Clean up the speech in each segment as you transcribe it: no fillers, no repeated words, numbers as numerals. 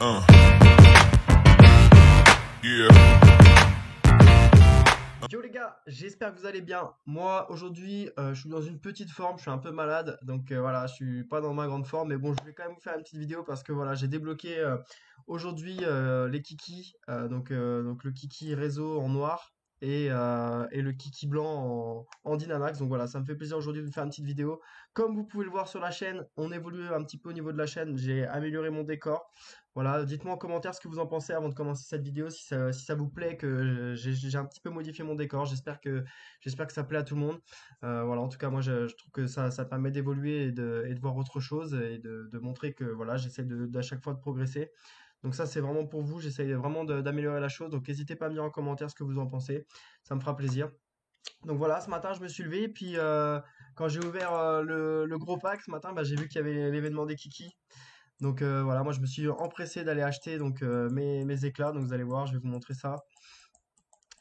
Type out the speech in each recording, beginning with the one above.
Yeah. Yo les gars, j'espère que vous allez bien. Moi aujourd'hui, je suis dans une petite forme, je suis un peu malade, donc voilà, je suis pas dans ma grande forme, mais bon, je vais quand même vous faire une petite vidéo parce que voilà, j'ai débloqué aujourd'hui les kikis, donc le kiki réseau en noir et le kiki blanc en Dynamax. Donc voilà, ça me fait plaisir aujourd'hui de vous faire une petite vidéo. Comme vous pouvez le voir sur la chaîne, on évolue un petit peu au niveau de la chaîne. J'ai amélioré mon décor. Voilà, dites-moi en commentaire ce que vous en pensez avant de commencer cette vidéo, si ça vous plaît que j'ai un petit peu modifié mon décor. J'espère que ça plaît à tout le monde. Voilà, en tout cas, moi, je trouve que ça permet d'évoluer et de voir autre chose et de montrer que voilà, j'essaie d'à chaque fois de progresser. Donc ça, c'est vraiment pour vous. J'essaie vraiment d'améliorer la chose. Donc n'hésitez pas à me dire en commentaire ce que vous en pensez. Ça me fera plaisir. Donc voilà, ce matin, je me suis levé. Et puis, quand j'ai ouvert le gros pack ce matin, bah, j'ai vu qu'il y avait l'événement des Kiki. Donc voilà, moi je me suis empressé d'aller acheter donc mes éclats. Donc vous allez voir, je vais vous montrer ça.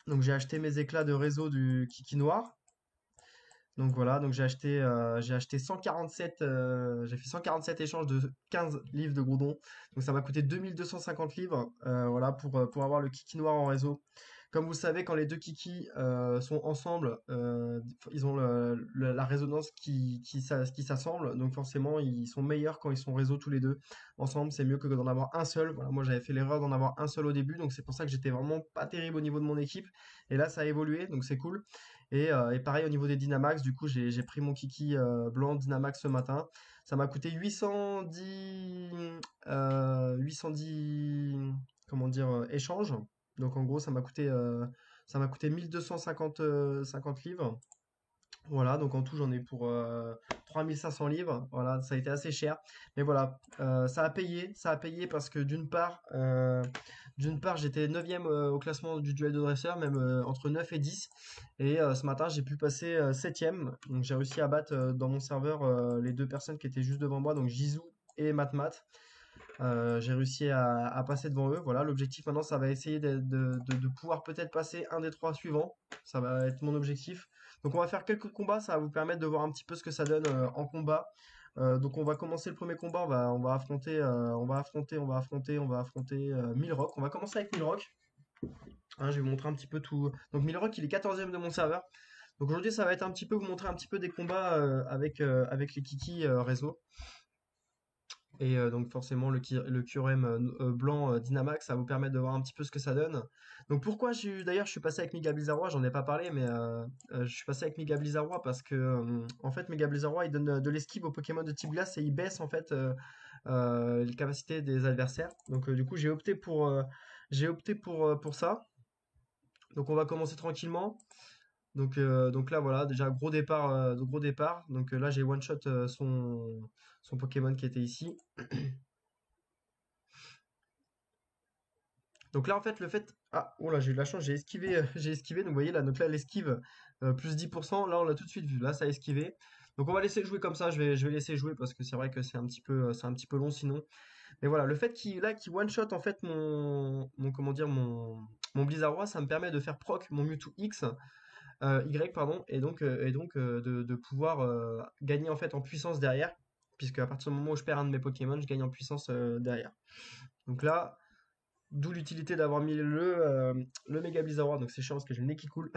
Donc j'ai acheté mes éclats de réseau du Kiki Noir. Donc voilà, donc j'ai acheté 147, j'ai fait 147 échanges de 15 livres de Groudon. Donc ça m'a coûté 2250 livres, voilà, pour avoir le Kiki Noir en réseau. Comme vous savez, quand les deux Kiki sont ensemble, ils ont la résonance qui s'assemble. Donc forcément, ils sont meilleurs quand ils sont réseau tous les deux. Ensemble, c'est mieux que d'en avoir un seul. Voilà, moi j'avais fait l'erreur d'en avoir un seul au début, donc c'est pour ça que j'étais vraiment pas terrible au niveau de mon équipe. Et là, ça a évolué, donc c'est cool. Et pareil au niveau des Dynamax, du coup j'ai pris mon kiki blanc Dynamax ce matin. Ça m'a coûté 810 comment dire échanges. Donc en gros ça m'a coûté 1250 50 livres. Voilà, donc en tout, j'en ai pour 3500 livres. Voilà, ça a été assez cher. Mais voilà, ça a payé parce que d'une part, j'étais 9e au classement du duel de dresseurs, même entre 9 et 10. Et ce matin, j'ai pu passer 7e. Donc j'ai réussi à battre dans mon serveur les deux personnes qui étaient juste devant moi, donc Jizou et Matmat. J'ai réussi à passer devant eux. Voilà, l'objectif maintenant, ça va essayer de pouvoir peut-être passer un des trois suivants. Ça va être mon objectif. Donc on va faire quelques combats, ça va vous permettre de voir un petit peu ce que ça donne en combat. Donc on va commencer le premier combat, on va affronter Milrock. On va commencer avec Milrock. Hein, je vais vous montrer un petit peu tout. Donc Milrock, il est 14e de mon serveur. Donc aujourd'hui, ça va être un petit peu vous montrer un petit peu des combats avec les Kiki réseau. Et donc forcément le QRM blanc Dynamax, ça va vous permettre de voir un petit peu ce que ça donne. Donc pourquoi d'ailleurs je suis passé avec Mega Blizzardroid, j'en ai pas parlé, mais je suis passé avec Mega Blizzardroid parce que en fait Mega Blizzardroid il donne de l'esquive aux Pokémon de type glace et il baisse en fait les capacités des adversaires. Donc du coup j'ai opté pour ça. Donc on va commencer tranquillement. Donc là voilà, déjà gros départ, gros départ. Donc là j'ai one shot son Pokémon qui était ici. Donc là, en fait, Ah, oh là, j'ai eu de la chance, j'ai esquivé, j'ai esquivé. Donc vous voyez là, donc là, l'esquive, plus 10%. Là, on l'a tout de suite vu. Là, ça a esquivé. Donc on va laisser jouer comme ça. Je vais laisser jouer parce que c'est vrai que c'est un petit peu long sinon. Mais voilà, le fait qu'il one-shot en fait comment dire, mon Blizzardroid, ça me permet de faire proc mon Mewtwo X, Y, pardon, et donc de pouvoir gagner en fait en puissance derrière. Puisque à partir du moment où je perds un de mes Pokémon, je gagne en puissance derrière. Donc là, d'où l'utilité d'avoir mis le Mega Blizzard. Donc c'est chiant parce que j'ai le nez qui coule.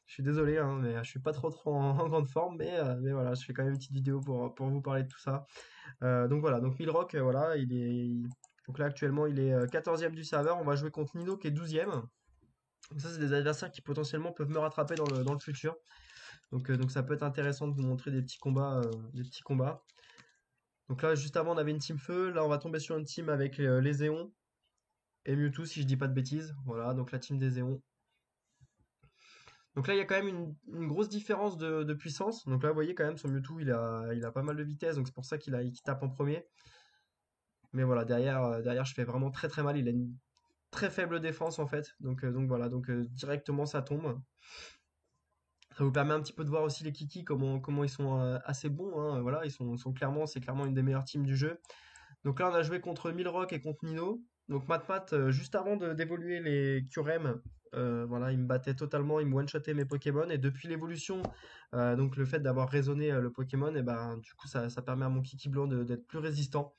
Je suis désolé, hein, mais je suis pas trop en grande forme. Mais voilà, je fais quand même une petite vidéo pour vous parler de tout ça. Donc voilà, donc Milrock, voilà, donc là actuellement il est 14e du serveur. On va jouer contre Nino qui est 12e. Donc ça, c'est des adversaires qui potentiellement peuvent me rattraper dans le futur. Donc ça peut être intéressant de vous montrer des petits combats, des petits combats. Donc là, juste avant, on avait une team feu. Là, on va tomber sur une team avec les Éons et Mewtwo, si je dis pas de bêtises. Voilà, donc la team des Éons. Donc là, il y a quand même une grosse différence de puissance. Donc là, vous voyez quand même, son Mewtwo, il a pas mal de vitesse, donc c'est pour ça qu'il tape en premier. Mais voilà, derrière, je fais vraiment très très mal. Il a une très faible défense en fait. Donc voilà, donc directement ça tombe. Ça vous permet un petit peu de voir aussi les Kiki, comment ils sont assez bons, hein. Voilà, c'est clairement une des meilleures teams du jeu. Donc là, on a joué contre Milrock et contre Nino. Donc Matmat, juste avant d'évoluer les Kyurem, voilà, il me battait totalement, il me one-shotait mes Pokémon. Et depuis l'évolution, donc le fait d'avoir raisonné le Pokémon, et ben du coup ça permet à mon Kiki blanc d'être plus résistant.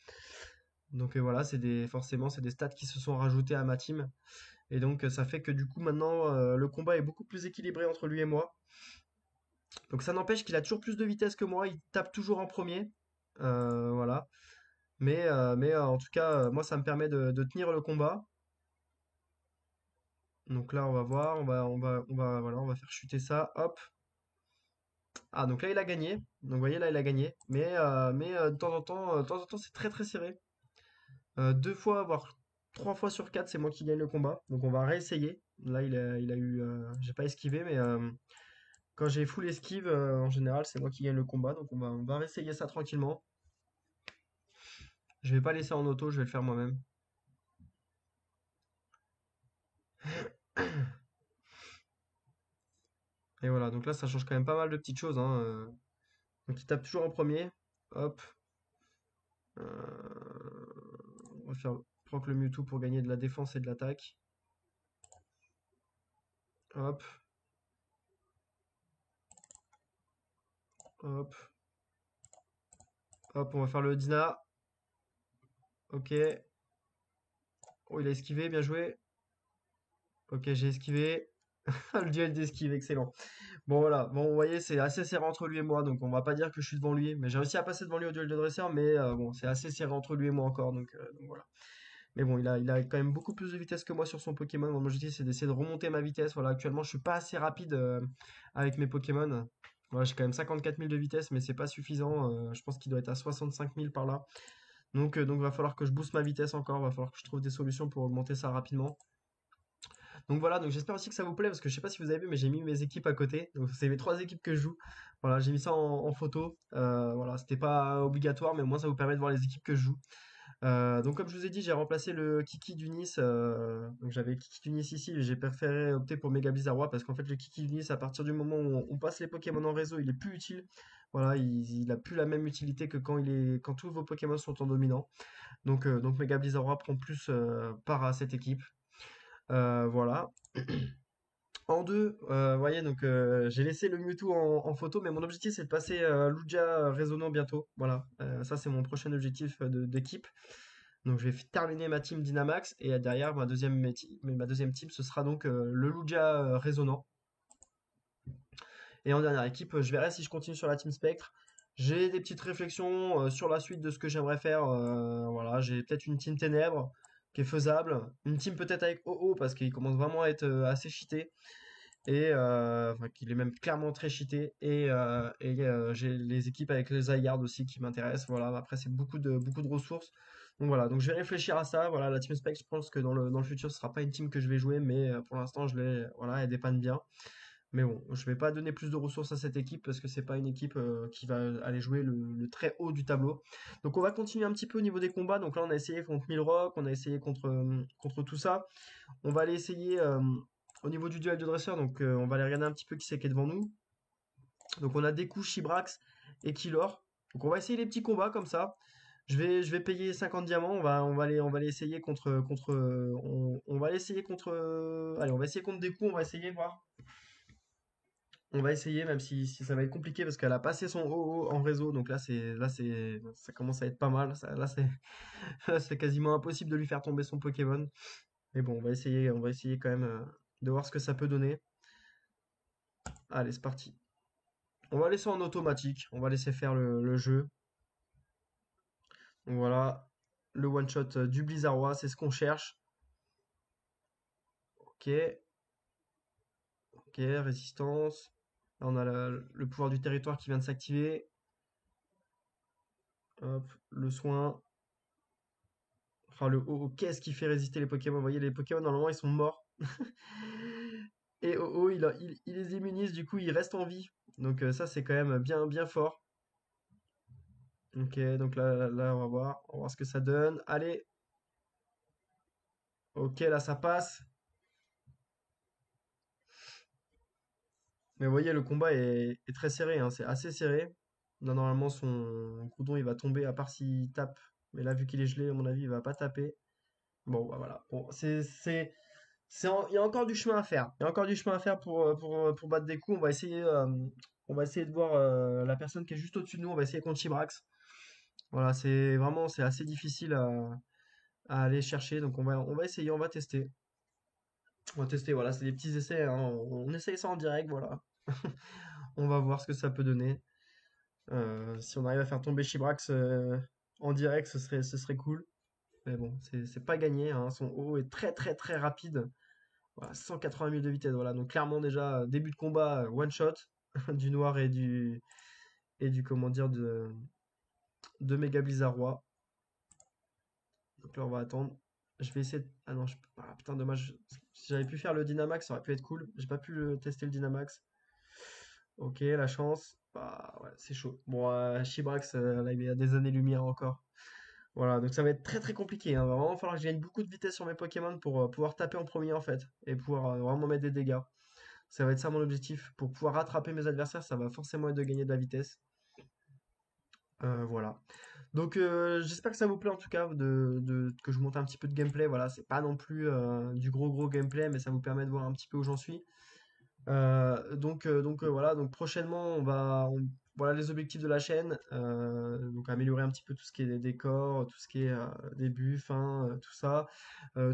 Donc voilà, forcément, c'est des stats qui se sont rajoutés à ma team. Et donc ça fait que du coup maintenant le combat est beaucoup plus équilibré entre lui et moi. Donc ça n'empêche qu'il a toujours plus de vitesse que moi, il tape toujours en premier. Voilà. Mais en tout cas, moi ça me permet de tenir le combat. Donc là on va voir, voilà, on va faire chuter ça. Hop. Ah donc là il a gagné. Donc vous voyez là il a gagné. Mais de temps en temps c'est très très serré. Deux fois, voire trois fois sur quatre, c'est moi qui gagne le combat. Donc on va réessayer. Là il a eu, j'ai pas esquivé, mais quand j'ai full esquive, en général, c'est moi qui gagne le combat. Donc on va réessayer ça tranquillement. Je vais pas laisser en auto, je vais le faire moi-même. Et voilà, donc là, ça change quand même pas mal de petites choses, hein. Donc il tape toujours en premier. Hop. On va faire proc le Mewtwo pour gagner de la défense et de l'attaque. Hop, hop, hop, on va faire le Dina. Ok. Oh, il a esquivé, bien joué. Ok, j'ai esquivé. Le duel d'esquive, excellent. Bon voilà, bon vous voyez c'est assez serré entre lui et moi, donc on va pas dire que je suis devant lui, mais j'ai réussi à passer devant lui au duel de dresseur, mais bon c'est assez serré entre lui et moi encore, donc voilà. Mais bon il a quand même beaucoup plus de vitesse que moi sur son Pokémon. Mon objectif c'est d'essayer de remonter ma vitesse. Voilà, actuellement je suis pas assez rapide avec mes Pokémon. Voilà, j'ai quand même 54 000 de vitesse, mais c'est pas suffisant. Je pense qu'il doit être à 65 000 par là. Donc va falloir que je booste ma vitesse encore, va falloir que je trouve des solutions pour augmenter ça rapidement. Donc voilà, donc j'espère aussi que ça vous plaît parce que je sais pas si vous avez vu, mais j'ai mis mes équipes à côté. Donc c'est mes trois équipes que je joue. Voilà, j'ai mis ça en photo. Voilà, c'était pas obligatoire, mais au moins ça vous permet de voir les équipes que je joue. Donc comme je vous ai dit, j'ai remplacé le Kiki du Nice. Donc j'avais le Kiki du Nice ici, mais j'ai préféré opter pour Méga Bizarrois parce qu'en fait le Kiki du Nice, à partir du moment où on passe les Pokémon en réseau, il est plus utile. Voilà, il a plus la même utilité que quand tous vos Pokémon sont en dominant. Donc Méga Bizarrois prend plus part à cette équipe. Voilà. En deux, vous voyez, donc j'ai laissé le Mewtwo en photo, mais mon objectif c'est de passer Lugia résonnant bientôt. Voilà, ça c'est mon prochain objectif d'équipe. Donc je vais terminer ma team Dynamax et derrière ma deuxième team ce sera donc le Lugia résonnant. Et en dernière équipe, je verrai si je continue sur la team Spectre. J'ai des petites réflexions sur la suite de ce que j'aimerais faire. Voilà, j'ai peut-être une team Ténèbres qui est faisable, une team peut-être avec OO parce qu'il commence vraiment à être assez cheaté et enfin, qu'il est même clairement très cheaté et j'ai les équipes avec les Zygarde aussi qui m'intéressent. Voilà, après c'est beaucoup de ressources. Donc voilà, donc je vais réfléchir à ça. Voilà, la Team Spec, je pense que dans le futur ce sera pas une team que je vais jouer, mais pour l'instant voilà, elle dépanne bien. Mais bon, je vais pas donner plus de ressources à cette équipe parce que c'est pas une équipe qui va aller jouer le très haut du tableau. Donc on va continuer un petit peu au niveau des combats. Donc là on a essayé contre Milrock, on a essayé contre tout ça. On va aller essayer au niveau du duel de dresseur, donc on va aller regarder un petit peu qui c'est qui est devant nous. Donc on a Deku, Shibrax et Killor. Donc on va essayer les petits combats comme ça. Je vais payer 50 diamants. On va aller essayer on va aller essayer allez, on va essayer contre Deku. On va essayer voir. On va essayer, même si ça va être compliqué parce qu'elle a passé son OO en réseau. Donc ça commence à être pas mal. Là, c'est, là, c'est quasiment impossible de lui faire tomber son Pokémon. Mais bon, on va essayer quand même de voir ce que ça peut donner. Allez, c'est parti. On va laisser en automatique. On va laisser faire le jeu. Donc voilà, le one shot du Blizzardois, c'est ce qu'on cherche. Ok, ok, résistance. Là, on a le pouvoir du territoire qui vient de s'activer. Hop, le soin. Enfin, le oh, qu'est-ce qui fait résister les Pokémon? Vous voyez, les Pokémon, normalement, ils sont morts. Et oh, il les immunise, du coup, ils restent en vie. Donc ça, c'est quand même bien, bien fort. Ok, donc là, on va voir ce que ça donne. Allez, ok, là, ça passe. Mais vous voyez, le combat est très serré, hein, c'est assez serré. Là, normalement, son Groudon, il va tomber, à part s'il tape. Mais là, vu qu'il est gelé, à mon avis, il va pas taper. Bon, bah voilà. Bon, il y a encore du chemin à faire. Il y a encore du chemin à faire pour battre des coups. On va essayer de voir la personne qui est juste au-dessus de nous. On va essayer contre Chibrax. Voilà, c'est assez difficile à aller chercher. Donc on va essayer, on va tester. On va tester, voilà, c'est des petits essais, hein. On essaye ça en direct, voilà. On va voir ce que ça peut donner. Si on arrive à faire tomber Chibrax en direct, ce serait cool. Mais bon, c'est pas gagné, hein. Son haut est très très très rapide. Voilà, 180 000 de vitesse. Voilà, donc clairement déjà, début de combat, one shot du noir et du comment dire de Méga Blizzard. Donc là, on va attendre. Je vais essayer. Ah non, je peux pas. Ah, putain, dommage. Si j'avais pu faire le Dynamax, ça aurait pu être cool. J'ai pas pu tester le Dynamax. Ok, la chance. Bah ouais, c'est chaud. Bon, Chibrax, là, il est à des années-lumière encore. Voilà, donc ça va être très très compliqué, hein. Va vraiment falloir que je gagne beaucoup de vitesse sur mes Pokémon pour pouvoir taper en premier en fait. Et pouvoir vraiment mettre des dégâts. Ça va être ça mon objectif. Pour pouvoir rattraper mes adversaires, ça va forcément être de gagner de la vitesse. Voilà. Donc j'espère que ça vous plaît en tout cas que je vous monte un petit peu de gameplay. Voilà, c'est pas non plus du gros gameplay, mais ça vous permet de voir un petit peu où j'en suis. Voilà, donc prochainement voilà les objectifs de la chaîne. Donc améliorer un petit peu tout ce qui est des décors, tout ce qui est des buffs, hein, tout ça.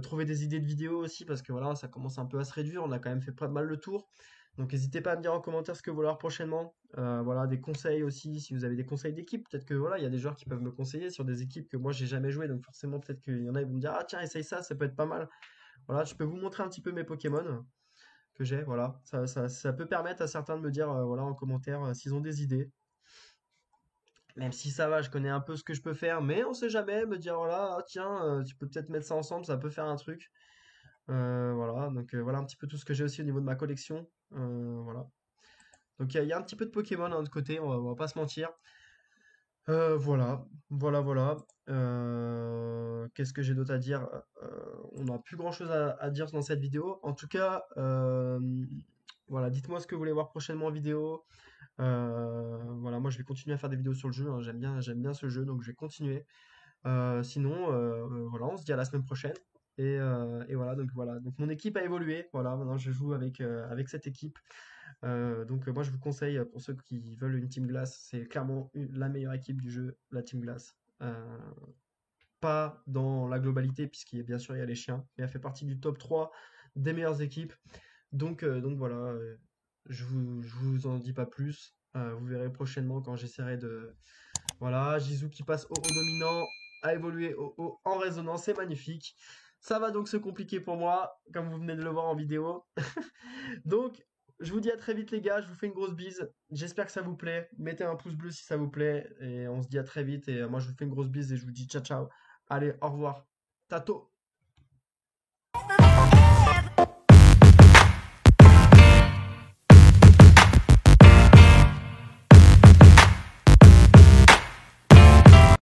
Trouver des idées de vidéos aussi parce que voilà, ça commence un peu à se réduire. On a quand même fait pas mal le tour. Donc n'hésitez pas à me dire en commentaire ce que vous voulez voir prochainement. Voilà, des conseils aussi, si vous avez des conseils d'équipe, peut-être que voilà, il y a des joueurs qui peuvent me conseiller sur des équipes que moi j'ai jamais joué, donc forcément peut-être qu'il y en a ils vont me dire ah tiens essaye ça peut être pas mal. Voilà, je peux vous montrer un petit peu mes Pokémon que j'ai, voilà. Ça peut permettre à certains de me dire voilà en commentaire s'ils ont des idées. Même si ça va, je connais un peu ce que je peux faire, mais on sait jamais, me dire voilà, ah, tiens, tu peux peut-être mettre ça ensemble, ça peut faire un truc. Voilà, donc voilà un petit peu tout ce que j'ai aussi au niveau de ma collection. Voilà. Donc il y a un petit peu de Pokémon hein, de côté, on va pas se mentir. Voilà. Qu'est-ce que j'ai d'autre à dire? On n'a plus grand-chose à dire dans cette vidéo. En tout cas, voilà, dites-moi ce que vous voulez voir prochainement en vidéo. Voilà, moi je vais continuer à faire des vidéos sur le jeu, hein. J'aime bien ce jeu, donc je vais continuer. Sinon, voilà, on se dit à la semaine prochaine. Et voilà. Donc mon équipe a évolué. Voilà, maintenant je joue avec cette équipe. Moi je vous conseille pour ceux qui veulent une Team Glass, c'est clairement la meilleure équipe du jeu, la Team Glass. Pas dans la globalité, puisqu'il y a bien sûr il y a les chiens, mais elle fait partie du top 3 des meilleures équipes. Donc voilà, je vous en dis pas plus. Vous verrez prochainement quand j'essaierai de. Voilà, Jisoo qui passe au dominant, a évolué au haut en résonance, c'est magnifique. Ça va donc se compliquer pour moi, comme vous venez de le voir en vidéo. Donc, je vous dis à très vite les gars, je vous fais une grosse bise. J'espère que ça vous plaît. Mettez un pouce bleu si ça vous plaît. Et on se dit à très vite. Et moi je vous fais une grosse bise et je vous dis ciao ciao. Allez, au revoir. Tato.